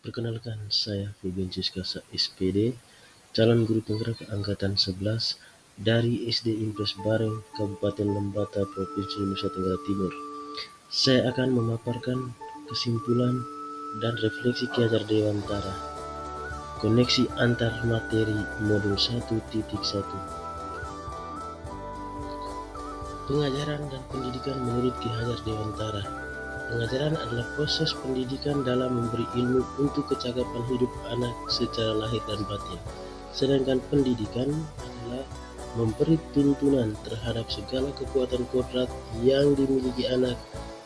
Perkenalkan, saya Fulgensius Kasa SPD, calon guru penggerak angkatan 11 dari SD Impres Bareng, Kabupaten Lembata, Provinsi Nusa Tenggara Timur. Saya akan memaparkan kesimpulan dan refleksi Ki Hajar Dewantara, koneksi antar materi modul 1.1. Pengajaran dan pendidikan menurut Ki Hajar Dewantara. Pengajaran adalah proses pendidikan dalam memberi ilmu untuk kecakapan hidup anak secara lahir dan batin. Sedangkan pendidikan adalah memberi tuntunan terhadap segala kekuatan kodrat yang dimiliki anak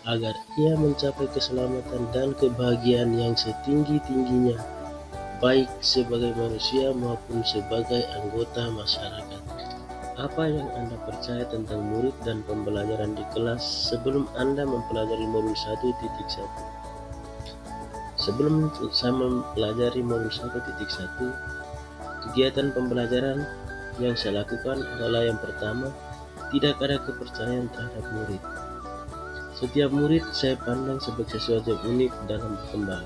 agar ia mencapai keselamatan dan kebahagiaan yang setinggi-tingginya, baik sebagai manusia maupun sebagai anggota masyarakat. Apa yang Anda percaya tentang murid dan pembelajaran di kelas sebelum Anda mempelajari modul 1.1? Sebelum saya mempelajari modul 1.1, kegiatan pembelajaran yang saya lakukan adalah yang pertama, tidak ada kepercayaan terhadap murid. Setiap murid saya pandang sebagai sesuatu yang unik dalam berkembang.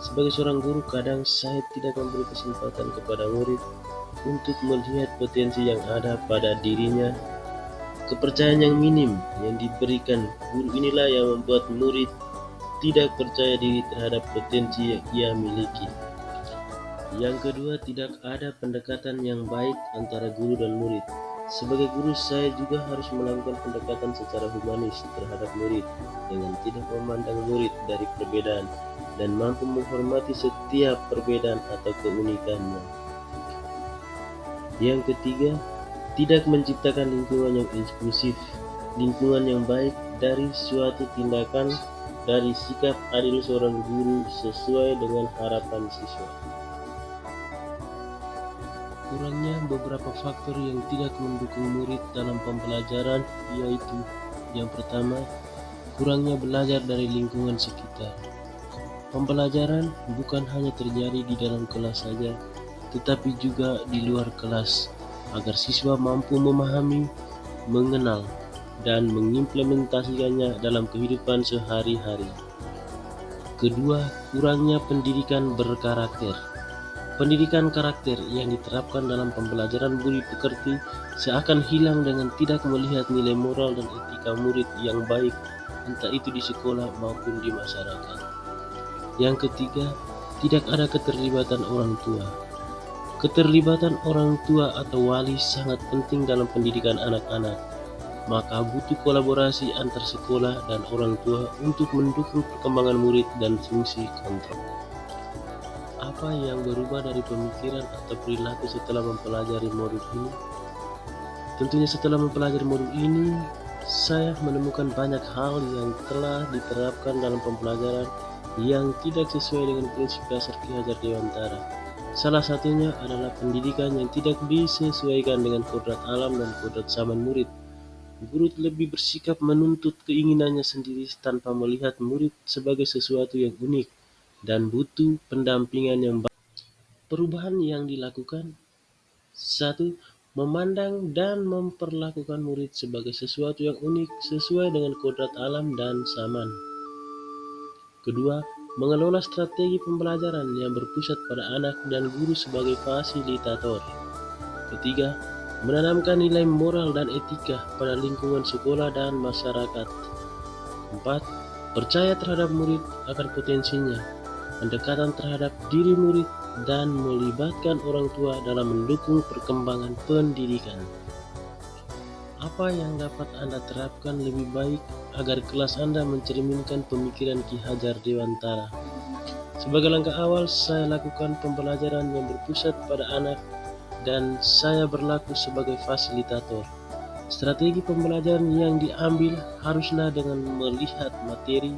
Sebagai seorang guru, kadang saya tidak memberi kesempatan kepada murid untuk melihat potensi yang ada pada dirinya. Kepercayaan yang minim yang diberikan guru inilah yang membuat murid tidak percaya diri terhadap potensi yang ia miliki. Yang kedua, tidak ada pendekatan yang baik antara guru dan murid. Sebagai guru, saya juga harus melakukan pendekatan secara humanis terhadap murid dengan tidak memandang murid dari perbedaan dan mampu menghormati setiap perbedaan atau keunikannya. Yang ketiga, tidak menciptakan lingkungan yang inklusif, lingkungan yang baik dari suatu tindakan dari sikap adil seorang guru sesuai dengan harapan siswa. Kurangnya beberapa faktor yang tidak mendukung murid dalam pembelajaran, yaitu yang pertama, kurangnya belajar dari lingkungan sekitar. Pembelajaran bukan hanya terjadi di dalam kelas saja, tetapi juga di luar kelas, agar siswa mampu memahami, mengenal, dan mengimplementasikannya dalam kehidupan sehari-hari. Kedua, kurangnya pendidikan berkarakter. Pendidikan karakter yang diterapkan dalam pembelajaran budi pekerti seakan hilang dengan tidak melihat nilai moral dan etika murid yang baik, entah itu di sekolah maupun di masyarakat. Yang ketiga, tidak ada keterlibatan orang tua. Keterlibatan orang tua atau wali sangat penting dalam pendidikan anak-anak, maka butuh kolaborasi antar sekolah dan orang tua untuk mendukung perkembangan murid dan fungsi kontrol. Apa yang berubah dari pemikiran atau perilaku setelah mempelajari modul ini? Tentunya setelah mempelajari modul ini, saya menemukan banyak hal yang telah diterapkan dalam pembelajaran yang tidak sesuai dengan prinsip dasar Ki Hajar Dewantara. Salah satunya adalah pendidikan yang tidak disesuaikan dengan kodrat alam dan kodrat zaman murid. Guru lebih bersikap menuntut keinginannya sendiri tanpa melihat murid sebagai sesuatu yang unik dan butuh pendampingan yang baik. Perubahan yang dilakukan: 1. Memandang dan memperlakukan murid sebagai sesuatu yang unik sesuai dengan kodrat alam dan zaman. Kedua, mengelola strategi pembelajaran yang berpusat pada anak dan guru sebagai fasilitator. Ketiga, menanamkan nilai moral dan etika pada lingkungan sekolah dan masyarakat. 4. Percaya terhadap murid akan potensinya, pendekatan terhadap diri murid, dan melibatkan orang tua dalam mendukung perkembangan pendidikan. Apa yang dapat Anda terapkan lebih baik agar kelas Anda mencerminkan pemikiran Ki Hajar Dewantara? Sebagai langkah awal, saya lakukan pembelajaran yang berpusat pada anak dan saya berlaku sebagai fasilitator. Strategi pembelajaran yang diambil haruslah dengan melihat materi,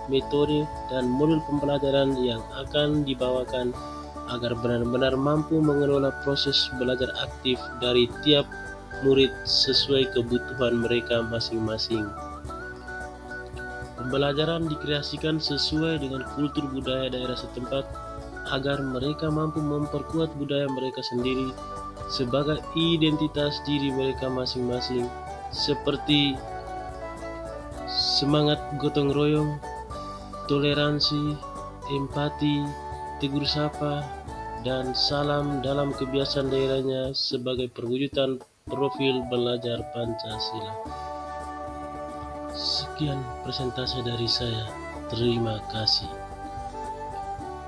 metode, dan modul pembelajaran yang akan dibawakan agar benar-benar mampu mengelola proses belajar aktif dari tiap murid sesuai kebutuhan mereka masing-masing. Pembelajaran dikreasikan sesuai dengan kultur budaya daerah setempat agar mereka mampu memperkuat budaya mereka sendiri sebagai identitas diri mereka masing-masing, seperti semangat gotong royong, toleransi, empati, tegur sapa, dan salam dalam kebiasaan daerahnya sebagai perwujudan profil belajar Pancasila. Sekian presentasi dari saya. Terima kasih.